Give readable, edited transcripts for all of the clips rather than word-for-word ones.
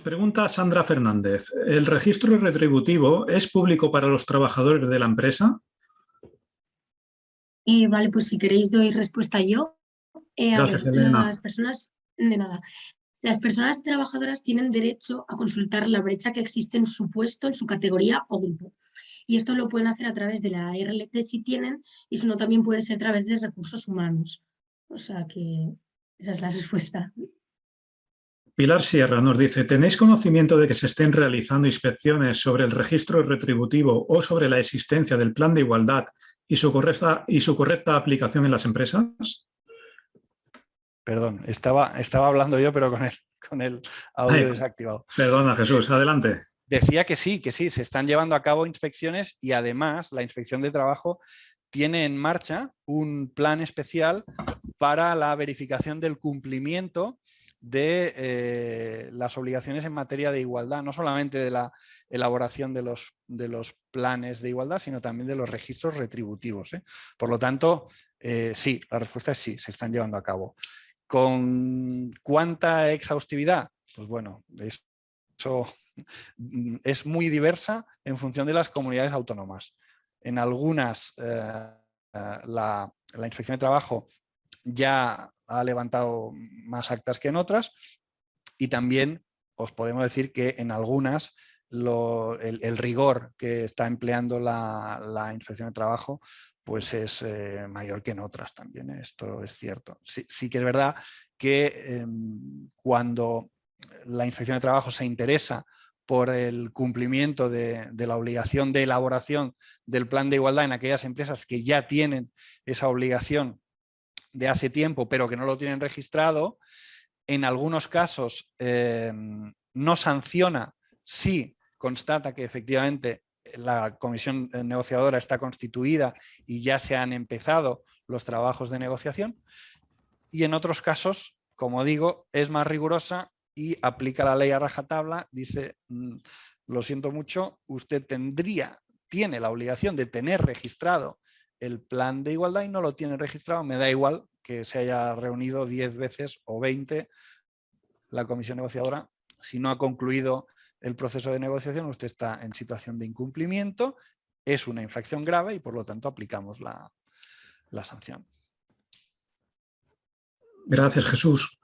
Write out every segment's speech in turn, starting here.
pregunta Sandra Fernández. ¿El registro retributivo es público para los trabajadores de la empresa? Vale, pues si queréis doy respuesta yo. A Gracias, ver, Elena. las personas, de nada. Las personas trabajadoras tienen derecho a consultar la brecha que existe en su puesto, en su categoría o grupo. Y esto lo pueden hacer a través de la RLT si tienen, y si no, también puede ser a través de recursos humanos. O sea que esa es la respuesta. Pilar Sierra nos dice, ¿tenéis conocimiento de que se estén realizando inspecciones sobre el registro retributivo o sobre la existencia del plan de igualdad y su correcta aplicación en las empresas? Perdón, estaba hablando yo, pero con el audio desactivado. Perdona, Jesús, adelante. Decía que sí, se están llevando a cabo inspecciones y además la Inspección de Trabajo tiene en marcha un plan especial para la verificación del cumplimiento de las obligaciones en materia de igualdad, no solamente de la elaboración de los planes de igualdad, sino también de los registros retributivos. Por lo tanto, sí, la respuesta es sí, se están llevando a cabo. ¿Con cuánta exhaustividad? Pues bueno, eso es muy diversa en función de las comunidades autónomas. En algunas la Inspección de Trabajo ya ha levantado más actas que en otras y también os podemos decir que en algunas el rigor que está empleando la Inspección de Trabajo pues es mayor que en otras también, esto es cierto. Sí que es verdad que cuando la Inspección de Trabajo se interesa por el cumplimiento de la obligación de elaboración del plan de igualdad en aquellas empresas que ya tienen esa obligación de hace tiempo, pero que no lo tienen registrado, en algunos casos no sanciona si constata que efectivamente la comisión negociadora está constituida y ya se han empezado los trabajos de negociación, y en otros casos, como digo, es más rigurosa y aplica la ley a rajatabla, dice, lo siento mucho, usted tiene la obligación de tener registrado el plan de igualdad y no lo tiene registrado, me da igual que se haya reunido 10 veces o 20 la comisión negociadora, si no ha concluido el proceso de negociación, usted está en situación de incumplimiento, es una infracción grave y por lo tanto aplicamos la sanción. Gracias, Jesús.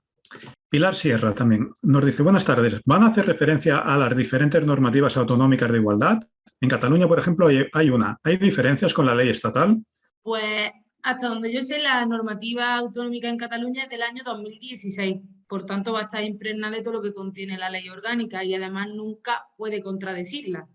Pilar Sierra también nos dice, buenas tardes, ¿van a hacer referencia a las diferentes normativas autonómicas de igualdad? En Cataluña, por ejemplo, hay una. ¿Hay diferencias con la ley estatal? Pues hasta donde yo sé, la normativa autonómica en Cataluña es del año 2016. Por tanto, va a estar impregnada de todo lo que contiene la ley orgánica y además nunca puede contradecirla.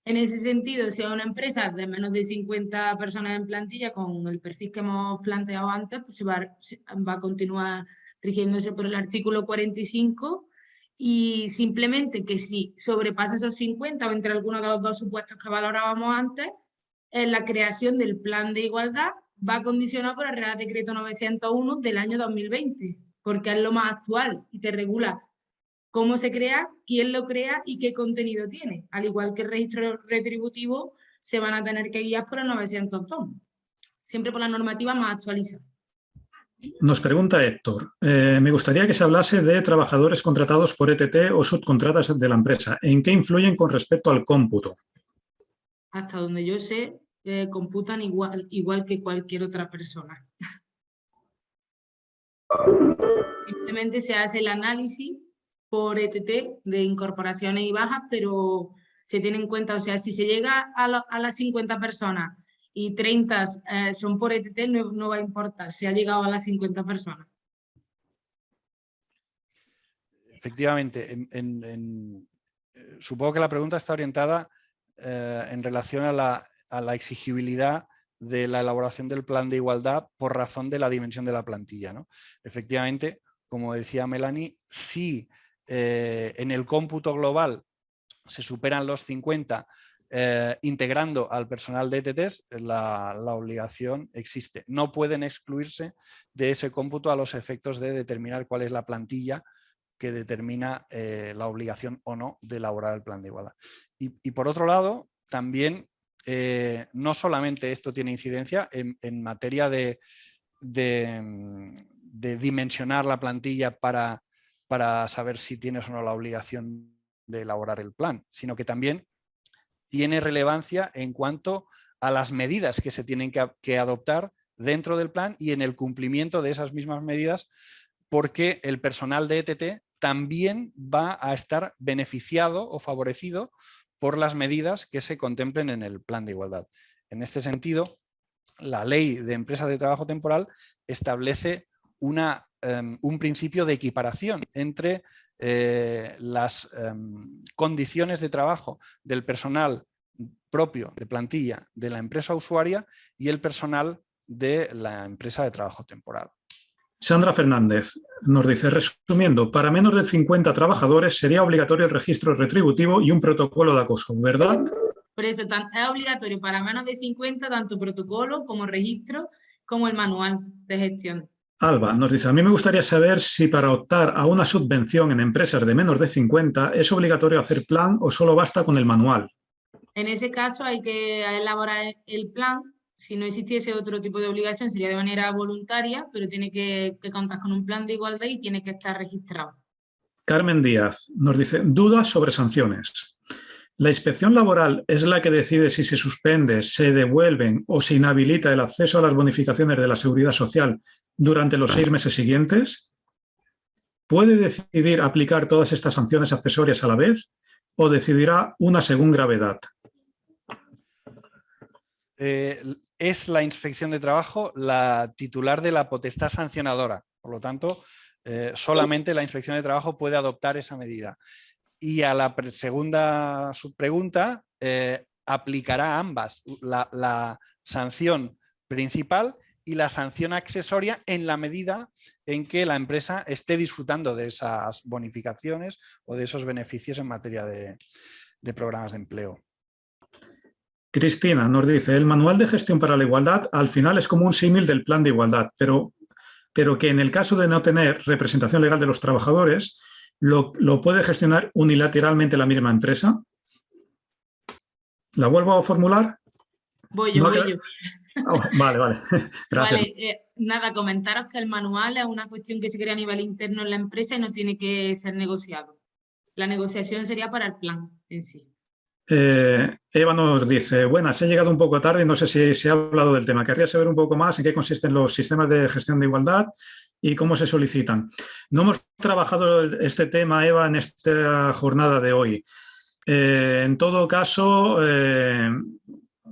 En ese sentido, si hay una empresa de menos de 50 personas en plantilla con el perfil que hemos planteado antes, pues va a continuar rigiéndose por el artículo 45 y simplemente que si sobrepasa esos 50 o entre algunos de los dos supuestos que valorábamos antes, la creación del plan de igualdad va condicionado por el Real Decreto 901 del año 2020, porque es lo más actual y te regula cómo se crea, quién lo crea y qué contenido tiene. Al igual que el registro retributivo, se van a tener que guiar por el 902, siempre por la normativa más actualizada. Nos pregunta Héctor, me gustaría que se hablase de trabajadores contratados por ETT o subcontratas de la empresa. ¿En qué influyen con respecto al cómputo? Hasta donde yo sé, computan igual que cualquier otra persona. Simplemente se hace el análisis por ETT de incorporaciones y bajas, pero se tiene en cuenta, o sea, si se llega a las 50 personas y 30 son por ETT, no va a importar si ha llegado a las 50 personas. Efectivamente, supongo que la pregunta está orientada en relación a la exigibilidad de la elaboración del plan de igualdad por razón de la dimensión de la plantilla, ¿no? Efectivamente, como decía Melanie, si en el cómputo global se superan los 50 integrando al personal de ETTs, la obligación existe. No pueden excluirse de ese cómputo a los efectos de determinar cuál es la plantilla que determina la obligación o no de elaborar el plan de igualdad. Y por otro lado, también no solamente esto tiene incidencia en materia de dimensionar la plantilla para para saber si tienes o no la obligación de elaborar el plan, sino que también tiene relevancia en cuanto a las medidas que se tienen que adoptar dentro del plan y en el cumplimiento de esas mismas medidas, porque el personal de ETT también va a estar beneficiado o favorecido por las medidas que se contemplen en el plan de igualdad. En este sentido, la ley de empresas de trabajo temporal establece un principio de equiparación entre las condiciones de trabajo del personal propio de plantilla de la empresa usuaria y el personal de la empresa de trabajo temporal. Sandra Fernández nos dice, resumiendo, para menos de 50 trabajadores sería obligatorio el registro retributivo y un protocolo de acoso, ¿verdad? Por eso es obligatorio para menos de 50 tanto protocolo como registro como el manual de gestión. Alba nos dice, a mí me gustaría saber si para optar a una subvención en empresas de menos de 50 es obligatorio hacer plan o solo basta con el manual. En ese caso hay que elaborar el plan. Si no existiese otro tipo de obligación sería de manera voluntaria, pero tiene que contar con un plan de igualdad y tiene que estar registrado. Carmen Díaz nos dice, dudas sobre sanciones. ¿La inspección laboral es la que decide si se suspende, se devuelven o se inhabilita el acceso a las bonificaciones de la Seguridad Social durante los 6 meses siguientes? ¿Puede decidir aplicar todas estas sanciones accesorias a la vez o decidirá una según gravedad? Es la Inspección de Trabajo la titular de la potestad sancionadora. Por lo tanto, solamente la Inspección de Trabajo puede adoptar esa medida. Y a la segunda subpregunta, aplicará ambas, la sanción principal y la sanción accesoria en la medida en que la empresa esté disfrutando de esas bonificaciones o de esos beneficios en materia de programas de empleo. Cristina nos dice, el manual de gestión para la igualdad al final es como un símil del plan de igualdad, pero que en el caso de no tener representación legal de los trabajadores, ¿lo puede gestionar unilateralmente la misma empresa? ¿La vuelvo a formular? Voy yo. Oh, vale. Gracias. Vale, nada, comentaros que el manual es una cuestión que se crea a nivel interno en la empresa y no tiene que ser negociado. La negociación sería para el plan en sí. Eva nos dice, buenas, he llegado un poco tarde y no sé si se ha hablado del tema. Querría saber un poco más en qué consisten los sistemas de gestión de igualdad y cómo se solicitan. No hemos trabajado este tema, Eva, en esta jornada de hoy. En todo caso,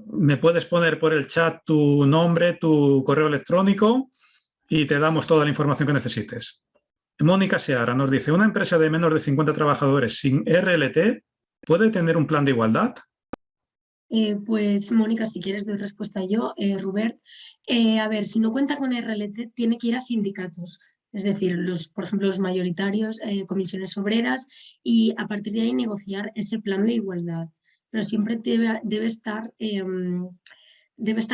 me puedes poner por el chat tu nombre, tu correo electrónico y te damos toda la información que necesites. Mónica Seara nos dice, ¿una empresa de menos de 50 trabajadores sin RLT puede tener un plan de igualdad? Pues Mónica, si quieres doy respuesta yo. Rubert, a ver, si no cuenta con RLT tiene que ir a sindicatos, es decir, por ejemplo los mayoritarios, comisiones obreras, y a partir de ahí negociar ese plan de igualdad. Pero siempre debe estar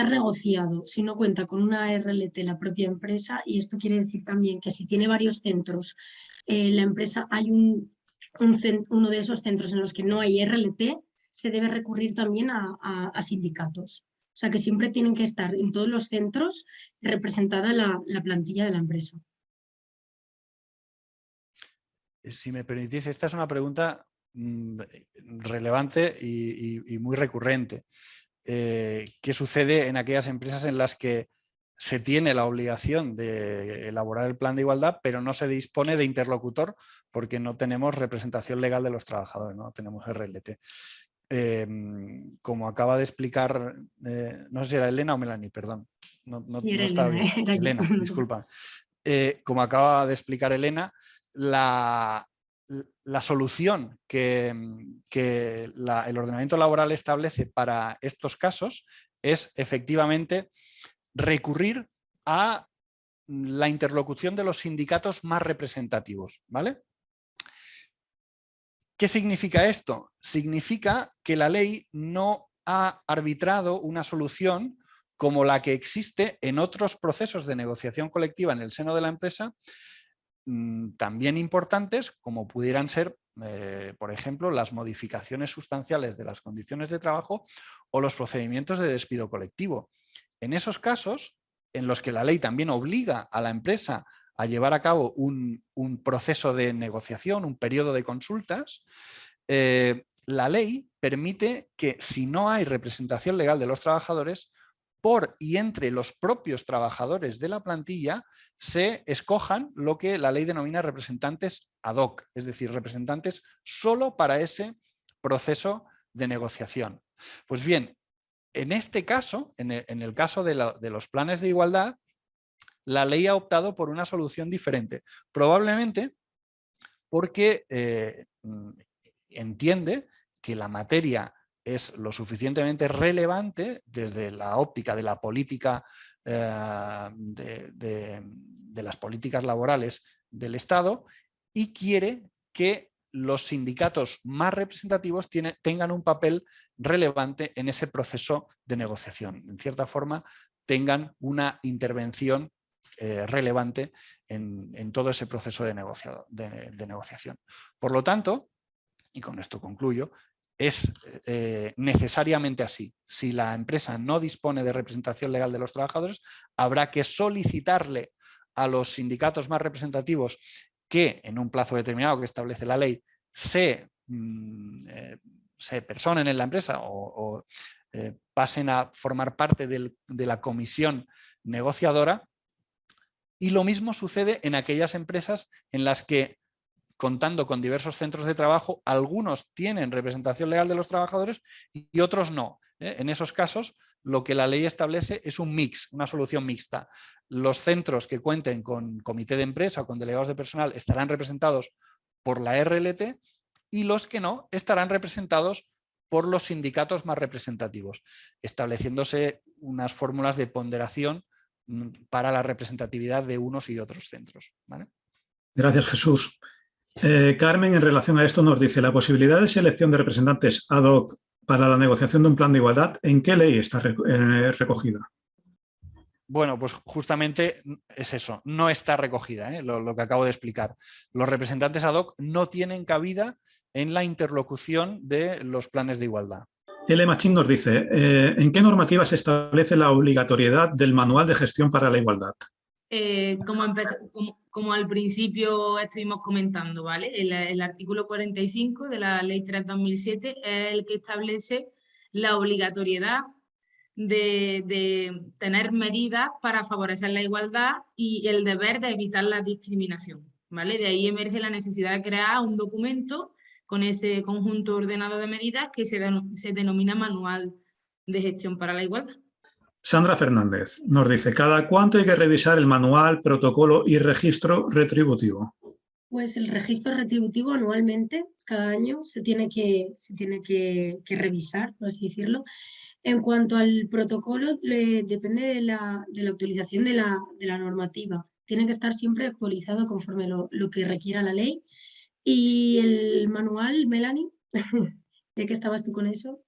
negociado si no cuenta con una RLT la propia empresa, y esto quiere decir también que si tiene varios centros, la empresa hay uno de esos centros en los que no hay RLT, se debe recurrir también a sindicatos. O sea que siempre tienen que estar en todos los centros representada la plantilla de la empresa. Si me permitís, esta es una pregunta relevante y muy recurrente. ¿Qué sucede en aquellas empresas en las que se tiene la obligación de elaborar el plan de igualdad, pero no se dispone de interlocutor porque no tenemos representación legal de los trabajadores, no tenemos RLT? Como acaba de explicar, no sé si era Elena o Melanie, perdón, no está bien. Elena, disculpa. Como acaba de explicar Elena, la solución que el ordenamiento laboral establece para estos casos es efectivamente recurrir a la interlocución de los sindicatos más representativos, ¿vale? ¿Qué significa esto? Significa que la ley no ha arbitrado una solución como la que existe en otros procesos de negociación colectiva en el seno de la empresa, también importantes, como pudieran ser, por ejemplo, las modificaciones sustanciales de las condiciones de trabajo o los procedimientos de despido colectivo. En esos casos, en los que la ley también obliga a la empresa a llevar a cabo un proceso de negociación, un periodo de consultas, la ley permite que, si no hay representación legal de los trabajadores, por y entre los propios trabajadores de la plantilla se escojan lo que la ley denomina representantes ad hoc, es decir, representantes solo para ese proceso de negociación. Pues bien, en este caso, en el caso de los planes de igualdad, la ley ha optado por una solución diferente, probablemente porque entiende que la materia es lo suficientemente relevante desde la óptica de la política de las políticas laborales del Estado, y quiere que los sindicatos más representativos tengan un papel relevante en ese proceso de negociación. En cierta forma, tengan una intervención relevante en todo ese proceso de negociación. Por lo tanto, y con esto concluyo, es necesariamente así. Si la empresa no dispone de representación legal de los trabajadores, habrá que solicitarle a los sindicatos más representativos que, en un plazo determinado que establece la ley, se personen en la empresa o pasen a formar parte de la comisión negociadora. Y lo mismo sucede en aquellas empresas en las que, contando con diversos centros de trabajo, algunos tienen representación legal de los trabajadores y otros no. En esos casos, lo que la ley establece es un mix, una solución mixta. Los centros que cuenten con comité de empresa o con delegados de personal estarán representados por la RLT, y los que no estarán representados por los sindicatos más representativos, estableciéndose unas fórmulas de ponderación para la representatividad de unos y otros centros, ¿vale? Gracias, Jesús. Carmen, en relación a esto, nos dice: la posibilidad de selección de representantes ad hoc para la negociación de un plan de igualdad, ¿en qué ley está recogida? Bueno, pues justamente es eso, no está recogida, lo que acabo de explicar. Los representantes ad hoc no tienen cabida en la interlocución de los planes de igualdad. L. Machín nos dice: ¿en qué normativa se establece la obligatoriedad del Manual de Gestión para la Igualdad? Como al principio estuvimos comentando, ¿vale? El artículo 45 de la Ley 3/2007 es el que establece la obligatoriedad de tener medidas para favorecer la igualdad y el deber de evitar la discriminación, ¿vale? De ahí emerge la necesidad de crear un documento con ese conjunto ordenado de medidas que se denomina Manual de Gestión para la Igualdad. Sandra Fernández nos dice: ¿cada cuánto hay que revisar el manual, protocolo y registro retributivo? Pues el registro retributivo anualmente, cada año, se tiene que revisar, por así decirlo. En cuanto al protocolo, depende de la actualización de la normativa. Tiene que estar siempre actualizado conforme lo que requiera la ley. Y el manual, Melanie, ¿de qué estabas tú con eso?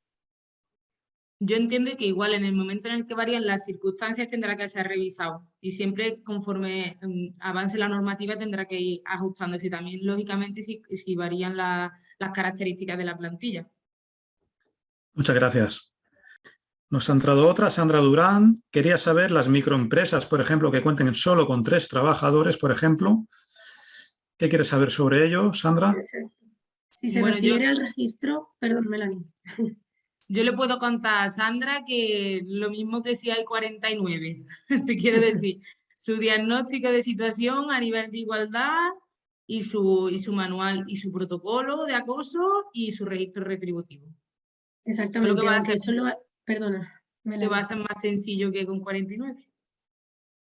Yo entiendo que igual en el momento en el que varían las circunstancias tendrá que ser revisado, y siempre conforme avance la normativa tendrá que ir ajustándose también, lógicamente, si varían las características de la plantilla. Muchas gracias. Nos ha entrado otra, Sandra Durán. Quería saber las microempresas, por ejemplo, que cuenten solo con 3 trabajadores, por ejemplo. ¿Qué quieres saber sobre ello, Sandra? Si se refiere al registro, perdón, Melanie. Yo le puedo contar a Sandra que lo mismo que si hay 49, te quiero decir, su diagnóstico de situación a nivel de igualdad y su manual y su protocolo de acoso y su registro retributivo. Exactamente, perdona, que va a ser más sencillo que con 49.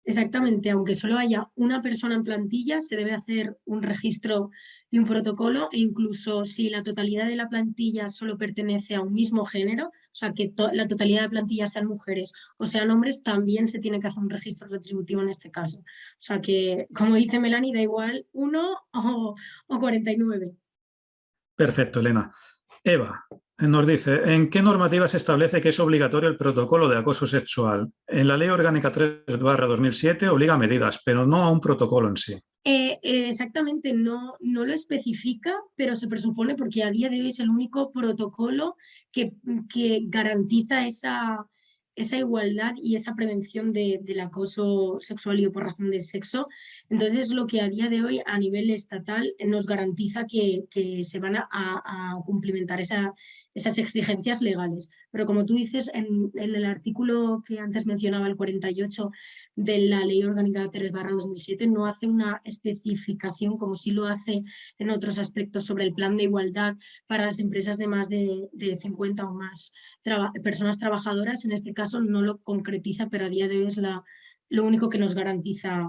Exactamente, aunque solo haya una persona en plantilla, se debe hacer un registro y un protocolo, e incluso si la totalidad de la plantilla solo pertenece a un mismo género, o sea, que la totalidad de plantilla sean mujeres o sean hombres, también se tiene que hacer un registro retributivo en este caso. O sea que, como dice Melanie, da igual 1 o 49. Perfecto, Elena. Eva nos dice: ¿en qué normativa se establece que es obligatorio el protocolo de acoso sexual? En la Ley Orgánica 3/2007 obliga a medidas, pero no a un protocolo en sí. Exactamente, no lo especifica, pero se presupone, porque a día de hoy es el único protocolo que garantiza esa igualdad y esa prevención del acoso sexual y por razón de sexo. Entonces, es lo que a día de hoy a nivel estatal nos garantiza que se van a cumplimentar esas exigencias legales. Pero como tú dices, en el artículo que antes mencionaba, el 48 de la Ley Orgánica 3/2007, no hace una especificación como sí lo hace en otros aspectos sobre el plan de igualdad para las empresas de más de 50 o más personas trabajadoras. En este caso no lo concretiza, pero a día de hoy es lo único que nos garantiza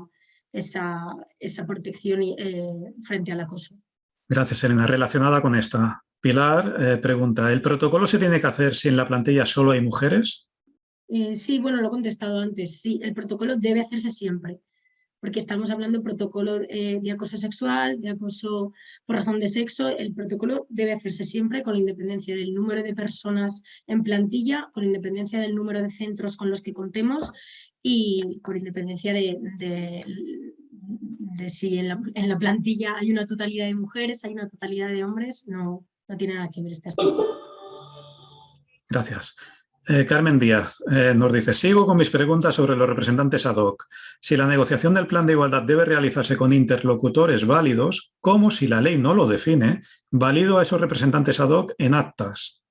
esa protección frente al acoso. Gracias, Elena. Relacionada con esta, Pilar pregunta, ¿el protocolo se tiene que hacer si en la plantilla solo hay mujeres? Sí, bueno, lo he contestado antes. Sí, el protocolo debe hacerse siempre, porque estamos hablando de protocolo de acoso sexual, de acoso por razón de sexo. El protocolo debe hacerse siempre con independencia del número de personas en plantilla, con independencia del número de centros con los que contemos y con independencia de si en la plantilla hay una totalidad de mujeres, hay una totalidad de hombres. No tiene nada que ver este aspecto. Gracias. Carmen Díaz nos dice, sigo con mis preguntas sobre los representantes ad hoc. Si la negociación del plan de igualdad debe realizarse con interlocutores válidos, ¿cómo, si la ley no lo define, valido a esos representantes ad hoc en actas?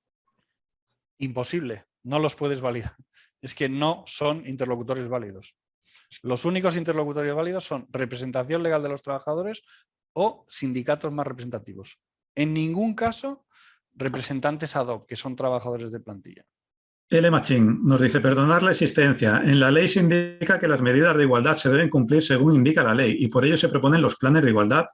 Imposible, no los puedes validar. Es que no son interlocutores válidos. Los únicos interlocutores válidos son representación legal de los trabajadores o sindicatos más representativos. En ningún caso, representantes ad hoc, que son trabajadores de plantilla. L. Machín nos dice, perdonar la existencia. En la ley se indica que las medidas de igualdad se deben cumplir según indica la ley y por ello se proponen los planes de igualdad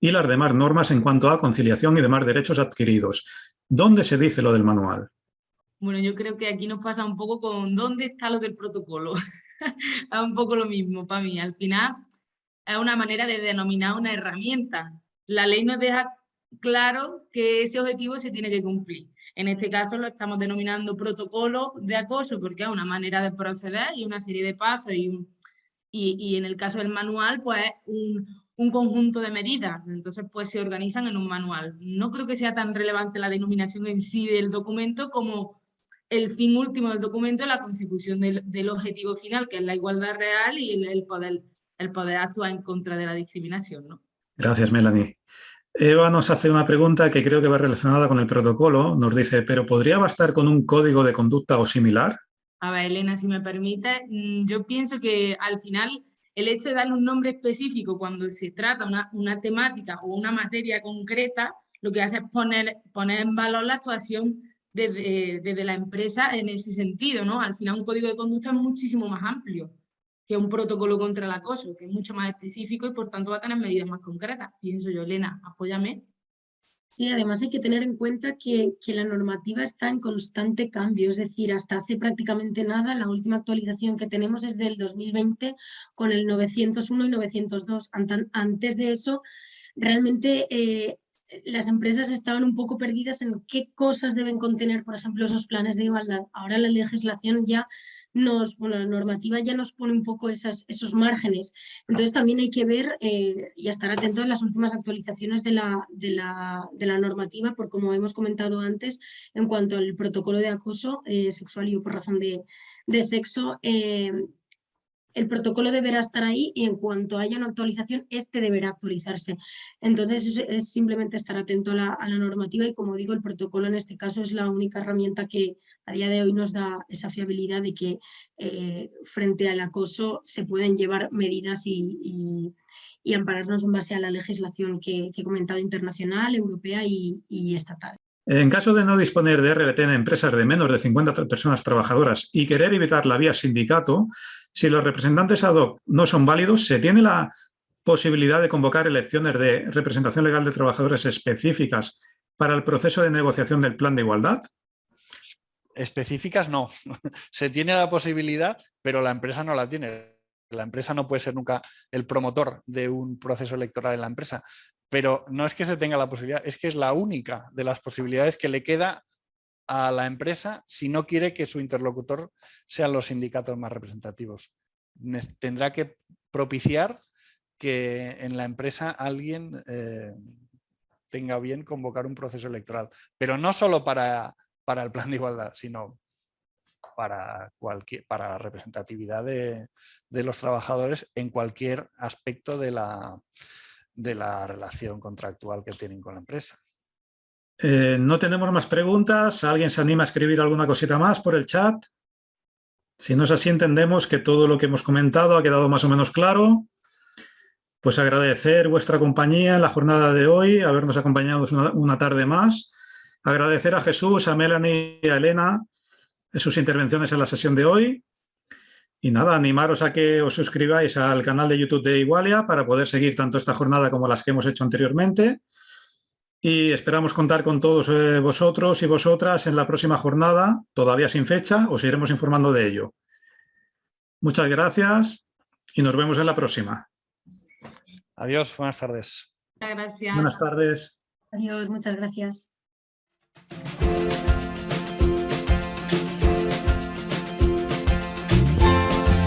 y las demás normas en cuanto a conciliación y demás derechos adquiridos. ¿Dónde se dice lo del manual? Bueno, yo creo que aquí nos pasa un poco con dónde está lo del protocolo. Es un poco lo mismo para mí. Al final es una manera de denominar una herramienta. La ley nos deja claro que ese objetivo se tiene que cumplir. En este caso lo estamos denominando protocolo de acoso porque es una manera de proceder y una serie de pasos y en el caso del manual pues un conjunto de medidas. Entonces pues se organizan en un manual. No creo que sea tan relevante la denominación en sí del documento como el fin último del documento, la consecución del objetivo final, que es la igualdad real y el poder actuar en contra de la discriminación, ¿no? Gracias, Melanie. Eva nos hace una pregunta que creo que va relacionada con el protocolo. Nos dice, ¿pero podría bastar con un código de conducta o similar? A ver, Elena, si me permite, yo pienso que al final el hecho de darle un nombre específico cuando se trata una temática o una materia concreta, lo que hace es poner en valor la actuación desde la empresa en ese sentido, ¿no? Al final un código de conducta es muchísimo más amplio que un protocolo contra el acoso, que es mucho más específico y por tanto va a tener medidas más concretas. Pienso yo, Elena, apóyame. Sí, además hay que tener en cuenta que la normativa está en constante cambio, es decir, hasta hace prácticamente nada, la última actualización que tenemos es del 2020 con el 901 y 902. Antes de eso, realmente las empresas estaban un poco perdidas en qué cosas deben contener, por ejemplo, esos planes de igualdad. Ahora la legislación ya la normativa ya nos pone un poco esos márgenes. Entonces también hay que ver y estar atento a las últimas actualizaciones de la normativa, por como hemos comentado antes, en cuanto al protocolo de acoso sexual y por razón de sexo. El protocolo deberá estar ahí y en cuanto haya una actualización, este deberá actualizarse. Entonces es simplemente estar atento a la normativa y como digo, el protocolo en este caso es la única herramienta que a día de hoy nos da esa fiabilidad de que frente al acoso se pueden llevar medidas y ampararnos en base a la legislación que he comentado internacional, europea y estatal. En caso de no disponer de RLT en empresas de menos de 50 personas trabajadoras y querer evitar la vía sindicato, si los representantes ad hoc no son válidos, ¿se tiene la posibilidad de convocar elecciones de representación legal de trabajadores específicas para el proceso de negociación del plan de igualdad? Específicas no. Se tiene la posibilidad, pero la empresa no la tiene. La empresa no puede ser nunca el promotor de un proceso electoral en la empresa. Pero no es que se tenga la posibilidad, es que es la única de las posibilidades que le queda a la empresa si no quiere que su interlocutor sean los sindicatos más representativos. Tendrá que propiciar que en la empresa alguien tenga bien convocar un proceso electoral. Pero no solo para el plan de igualdad, sino para la representatividad de los trabajadores en cualquier aspecto de la relación contractual que tienen con la empresa. No tenemos más preguntas. ¿Alguien se anima a escribir alguna cosita más por el chat? Si no es así, entendemos que todo lo que hemos comentado ha quedado más o menos claro. Pues agradecer vuestra compañía en la jornada de hoy, habernos acompañado una tarde más. Agradecer a Jesús, a Melanie y a Elena sus intervenciones en la sesión de hoy. Y nada, animaros a que os suscribáis al canal de YouTube de Igualia para poder seguir tanto esta jornada como las que hemos hecho anteriormente. Y esperamos contar con todos vosotros y vosotras en la próxima jornada, todavía sin fecha, os iremos informando de ello. Muchas gracias y nos vemos en la próxima. Adiós, buenas tardes. Muchas gracias. Buenas tardes. Adiós, muchas gracias.